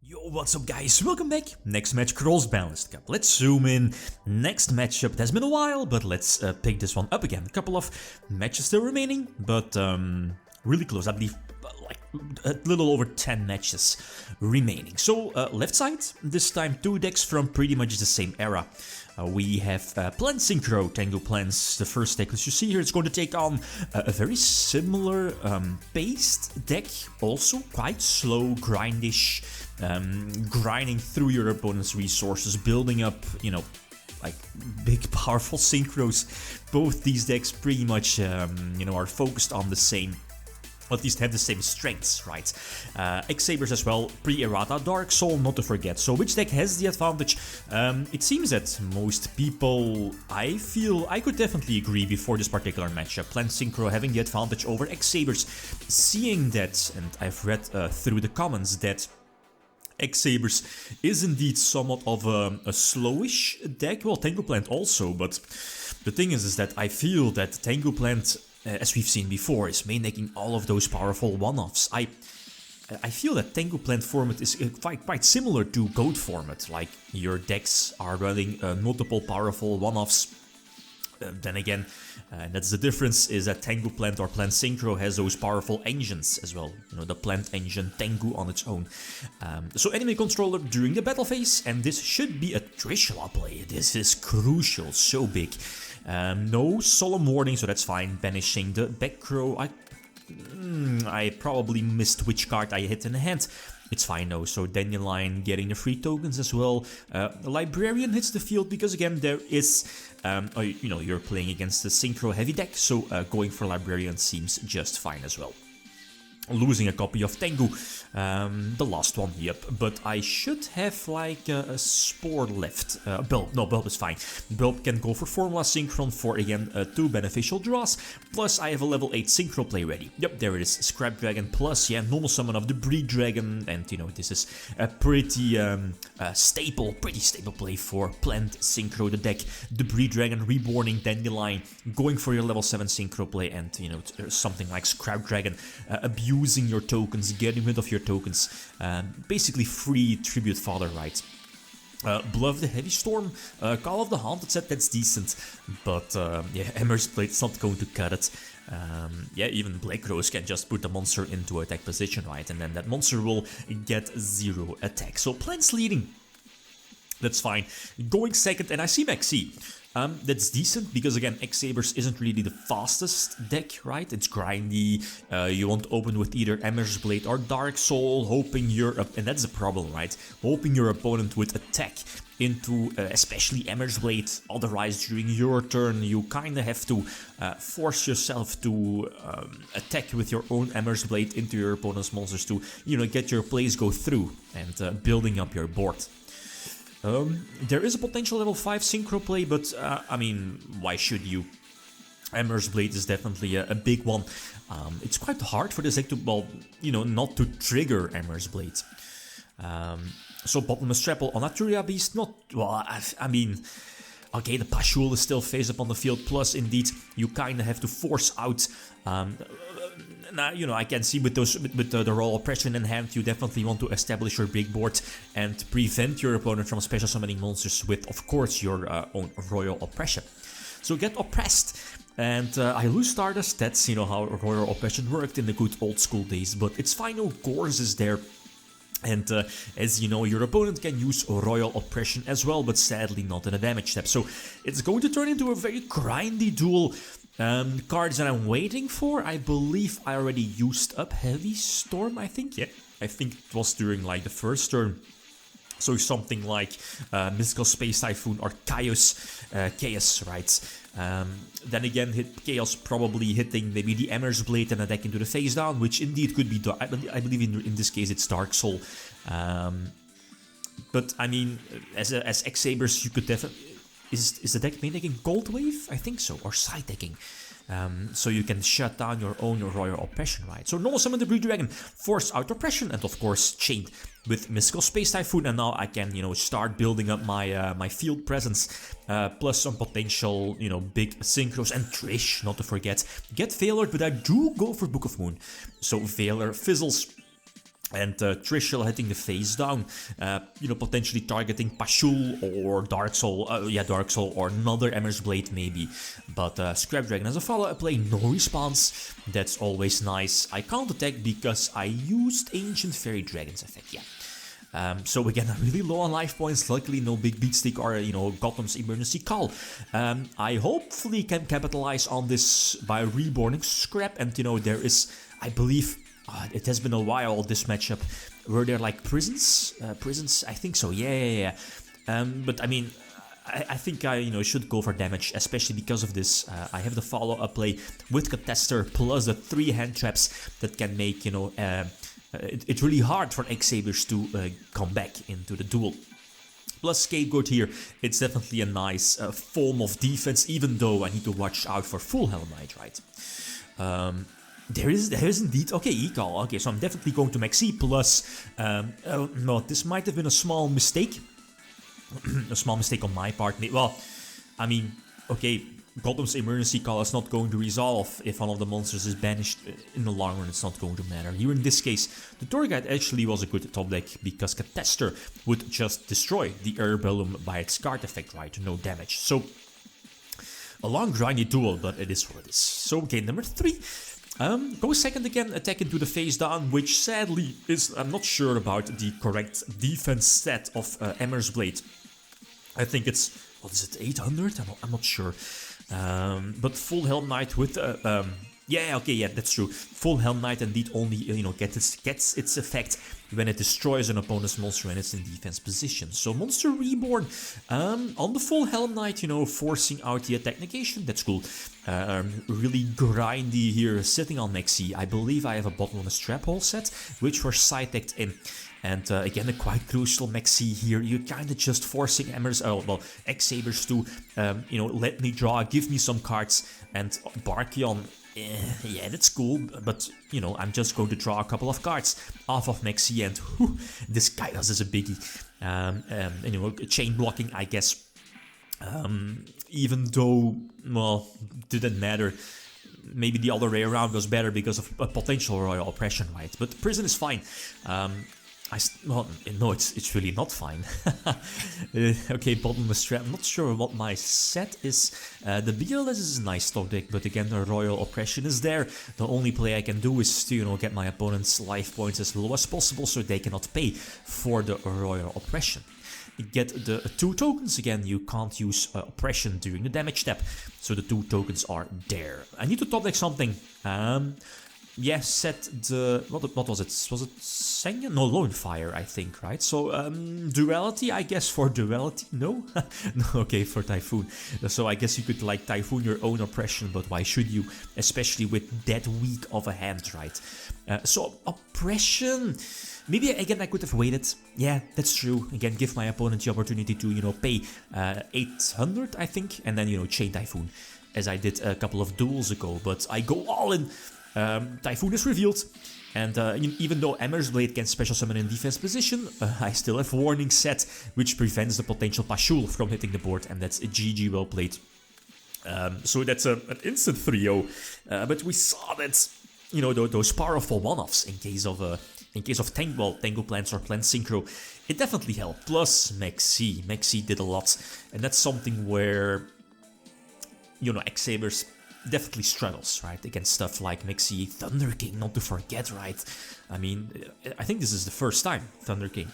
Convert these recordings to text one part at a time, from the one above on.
Yo, what's up guys, welcome back. Next match, Cross-Banlist Cup. Let's zoom in. Next matchup, it has been a while, but let's pick this one up again. A couple of matches still remaining, but really close. I believe like a little over 10 matches remaining. So left side, this time 2 decks from pretty much the same era. We have Planned Synchro, Tango Plans, the first deck. As you see here, it's going to take on a very similar paced deck, also quite slow, grindish, grinding through your opponent's resources, building up, you know, like big powerful synchros. Both these decks pretty much, you know, are focused on the same, at least have the same strengths, right? XX-Sabers as well, pre-errata, Dark Soul, not to forget. So which deck has the advantage? It seems that most people, I feel, I could definitely agree before this particular matchup, Planned Synchro having the advantage over XX-Sabers. Seeing that, and I've read through the comments that XX-Sabers is indeed somewhat of a slowish deck, well, Tango Plant also, but the thing is that I feel that Tango Plant, as we've seen before, is making all of those powerful one-offs. I feel that Tango Plant format is quite similar to Goat format, like your decks are running multiple powerful one-offs. Then again, that's the difference, is that Tango Plant or Planned Synchro has those powerful engines as well. You know, the Plant engine Tango on its own. So enemy controller during the battle phase, and this should be a Trishula play. This is crucial, so big. No solemn warning, so that's fine. Banishing the back row. I probably missed which card I hit in the hand. It's fine though, so Dandelion getting the free tokens as well. Librarian hits the field because again there is, you know, you're playing against the Synchro heavy deck, so going for Librarian seems just fine as well. Losing a copy of Tengu, the last one, yep, but I should have like a Spore left. Bulb, no, Bulb is fine. Bulb can go for Formula Synchron for, again, 2 beneficial draws, plus I have a level 8 Synchro play ready. Yep, there it is, Scrap Dragon, plus, yeah, normal summon of the Breed Dragon, and, you know, this is a pretty pretty stable play for Planned Synchro, the deck. The Breed Dragon, Reborning, Dandelion, going for your level 7 Synchro play, and, you know, something like Scrap Dragon, using your tokens, getting rid of your tokens, basically free Tribute Father, right? Bluff the Heavy Storm, Call of the Haunted set, that's decent, but yeah, Emmer's Blade's not going to cut it. Yeah, even Black Rose can just put the monster into attack position, right? And then that monster will get 0 attack. So Plant's leading. That's fine. Going second, and I see Maxi. That's decent, because again, XX-Sabers isn't really the fastest deck, right? It's grindy, you want to open with either Emmer's Blade or Dark Soul, hoping and that's the problem, right? Hoping your opponent would attack into, especially Emmer's Blade, otherwise during your turn you kinda have to force yourself to attack with your own Emmer's Blade into your opponent's monsters to, you know, get your plays go through and building up your board. There is a potential level 5 Synchro play, but I mean, why should you? Emmer's Blade is definitely a big one. It's quite hard for this deck to, well, you know, not to trigger Emmer's Blade. So Bottomless Trapple on Aturia Beast, not, well, I mean, okay, the Pashul is still face up on the field, plus indeed, you kinda have to force out, now, you know, I can see with the Royal Oppression in hand, you definitely want to establish your big board and prevent your opponent from special summoning monsters with, of course, your own Royal Oppression. So get oppressed, and I lose Stardust. That's, you know, how Royal Oppression worked in the good old school days, but it's fine, no Gorz is there. And as you know, your opponent can use Royal Oppression as well, but sadly not in a damage step. So it's going to turn into a very grindy duel. Cards that I'm waiting for, I believe I already used up Heavy Storm, I think, yeah. I think it was during like the first turn. So something like Mystical Space Typhoon or Chaos, right? Then again, hit Chaos probably hitting maybe the Emmer's Blade and a deck into the face down, which indeed could be, I believe in this case it's Dark Soul. But I mean, as XX-Sabers, you could definitely... Is the deck main decking Gold Wave? I think so, or side decking. So you can shut down your own Royal Oppression, right? So normal summon the Breed Dragon, force out Oppression, and of course chained with Mystical Space Typhoon, and now I can, you know, start building up my my field presence, plus some potential, you know, big Synchros, and Trish, not to forget. Get Veiler, but I do go for Book of Moon. So Veiler fizzles And Trishul hitting the face down, you know, potentially targeting Pashul or Dark Soul, Dark Soul or another Emmer's Blade maybe. But Scrap Dragon as a follow-up play, no response, that's always nice. I can't attack because I used Ancient Fairy Dragon's effect, yeah. So again, I'm really low on life points, luckily no big beat stick or, you know, Gotham's Emergency Call. I hopefully can capitalize on this by reborning Scrap, and you know, there is, I believe, it has been a while, this matchup. Were there like prisons? Prisons? I think so, yeah. But I mean, I think I, you know, should go for damage, especially because of this. I have the follow-up play with Catester plus the 3 hand traps that can make, you know, it's really hard for XX-Sabers to come back into the duel. Plus Scapegoat here, it's definitely a nice form of defense, even though I need to watch out for full Hell Knight, right? There is indeed, okay, E-Call, okay, so I'm definitely going to Maxi plus, no, this might have been a small mistake, a small mistake on my part, well, I mean, okay, Gotham's Emergency Call is not going to resolve if one of the monsters is banished. In the long run, it's not going to matter. Here in this case, the Tour Guide actually was a good top deck because Catester would just destroy the Herbellum by its card effect, right? No damage. So, a long grindy duel, but it is what it is. So, game number 3. Go second again, attack into the face down, which sadly is, I'm not sure about the correct defense stat of Emmer's Blade. I think it's, what is it, 800? I'm not sure. But full Hell Knight with, yeah, that's true. Full Hell Knight indeed only, you know, gets its effect when it destroys an opponent's monster when it's in defense position. So Monster Reborn on the full Hell Knight, you know, forcing out the attack negation. That's cool. Really grindy here, sitting on Maxi. I believe I have a bottomless trap hole set, which we're side-decked in. And again, a quite crucial Maxi here. You're kind of just forcing XX-Sabers to, you know, let me draw, give me some cards. And Barkion, yeah, that's cool, but, you know, I'm just going to draw a couple of cards off of Maxi, and whew, this Kairos is a biggie. You know, chain blocking, I guess. Even though, well, didn't matter. Maybe the other way around was better because of a potential royal oppression, right? But prison is fine. Well, no, it's really not fine. Okay, bottomless trap. I'm not sure what my set is. The BLS is a nice top deck, but again, the royal oppression is there. The only play I can do is to, you know, get my opponent's life points as low as possible so they cannot pay for the royal oppression. Get the 2 tokens again. You can't use oppression during the damage step, so the 2 tokens are there. I need to top deck something. Yeah, set the... What was it? Was it Sengen? No, Lone Fire, I think, right? So, Duality, I guess, for Duality? No? No, okay, for Typhoon. So I guess you could, like, Typhoon your own oppression, but why should you? Especially with that weak of a hand, right? So, oppression... Maybe, again, I could have waited. Yeah, that's true. Again, give my opponent the opportunity to, you know, pay 800, I think, and then, you know, chain Typhoon, as I did a couple of duels ago. But I go all in. Typhoon is revealed, and even though Emmer's Blade can special summon in defense position, I still have Warning set, which prevents the potential Pashul from hitting the board, and that's a GG well played. So that's an instant 3-0, but we saw that, you know, those powerful one-offs in case of Tango Plants or Plant Synchro, it definitely helped. Plus Maxi did a lot, and that's something where, you know, XX-Sabers definitely struggles, right, against stuff like Maxi, Thunder King, not to forget, right? I mean, I think this is the first time Thunder King.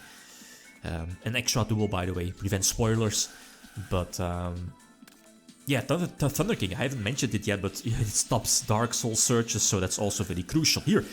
An extra duel, by the way, prevents spoilers, but yeah, Thunder King, I haven't mentioned it yet, but it stops Dark Soul searches, so that's also very crucial here.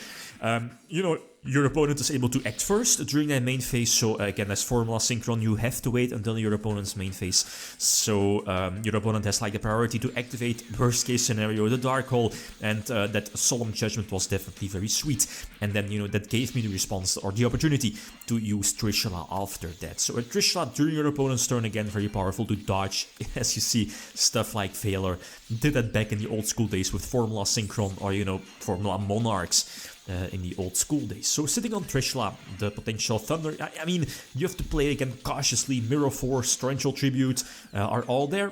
You know, your opponent is able to act first during their main phase, so again, as Formula Synchron, you have to wait until your opponent's main phase. So your opponent has like the priority to activate, worst case scenario, the Dark Hole, and that Solemn Judgment was definitely very sweet. And then, you know, that gave me the response or the opportunity to use Trishula after that. So a Trishula during your opponent's turn, again, very powerful to dodge, as you see, stuff like Valor. Did that back in the old school days with Formula Synchron or, you know, Formula Monarchs. In the old school days. So sitting on Trishula, the potential Thunder, I mean, you have to play again cautiously. Mirror Force, Torrential Tribute are all there.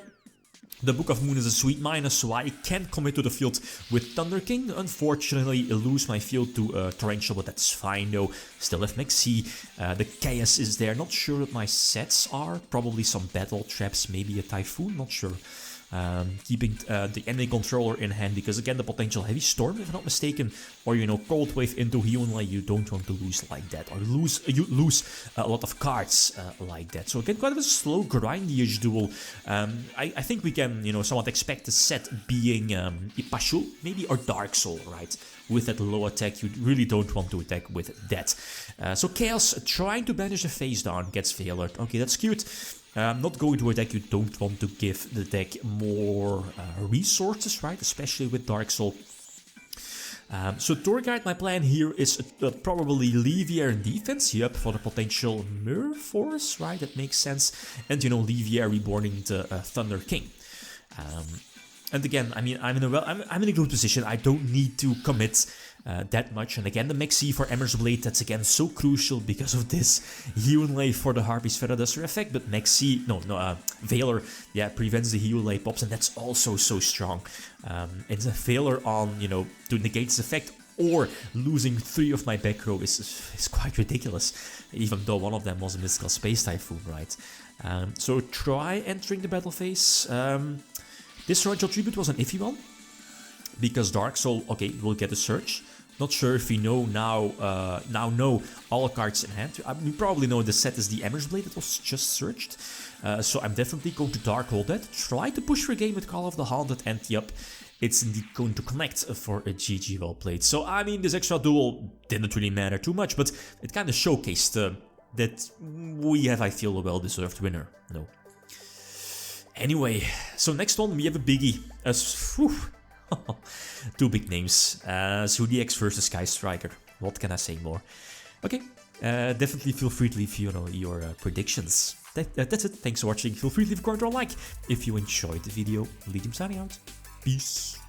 The Book of Moon is a sweet minus, so I can't commit to the field with Thunder King. Unfortunately, I lose my field to Torrential, but that's fine though. Still have Maxi. The Chaos is there. Not sure what my sets are. Probably some Battle Traps, maybe a Typhoon, not sure. Keeping the enemy controller in hand, because again the potential Heavy Storm, if I'm not mistaken, or you know, Cold Wave into Hyunlei, you don't want to lose like that, or you lose a lot of cards like that. So again, quite of a slow grindy-ish duel. I think we can, you know, somewhat expect the set being Ipashu, maybe, or Dark Soul, right? With that low attack, you really don't want to attack with that. So Chaos trying to banish the face down, gets failed. Okay, that's cute. Not going to attack, you don't want to give the deck more resources, right? Especially with Dark Soul. So Tour Guide, my plan here is probably Levier in defense, yep, for the potential Mirror Force, right? That makes sense. And you know, Levier reborning the Thunder King. And again, I mean, I'm in a good position. I don't need to commit that much. And again, the Maxi for Emmer's Blade, that's again so crucial because of this Hyunlei for the Harpy's Feather Duster effect. But Maxi, Veiler, yeah, prevents the Hyunlei pops, and that's also so strong. It's a Veiler on, you know, to negate its effect, or losing 3 of my back row is quite ridiculous, even though one of them was a Mystical Space Typhoon, right? So try entering the battle phase. This Torrential Tribute was an iffy one, because Dark Soul, okay, will get a search. Not sure if we know now know all cards in hand. I mean, we probably know the set is the Emmer's Blade that was just searched. So I'm definitely going to Dark Hold that. Try to push for a game with Call of the Haunted, and yep, it's indeed going to connect for a GG well played. So I mean, this extra duel didn't really matter too much, but it kind of showcased that we have, I feel, a well-deserved winner. No. Anyway, so next one we have a biggie. Two big names. Zodiacs versus Sky Striker. What can I say more? Okay, definitely feel free to leave, you know, your predictions. That's it. Thanks for watching. Feel free to leave a comment or a like if you enjoyed the video. Legium signing out. Peace.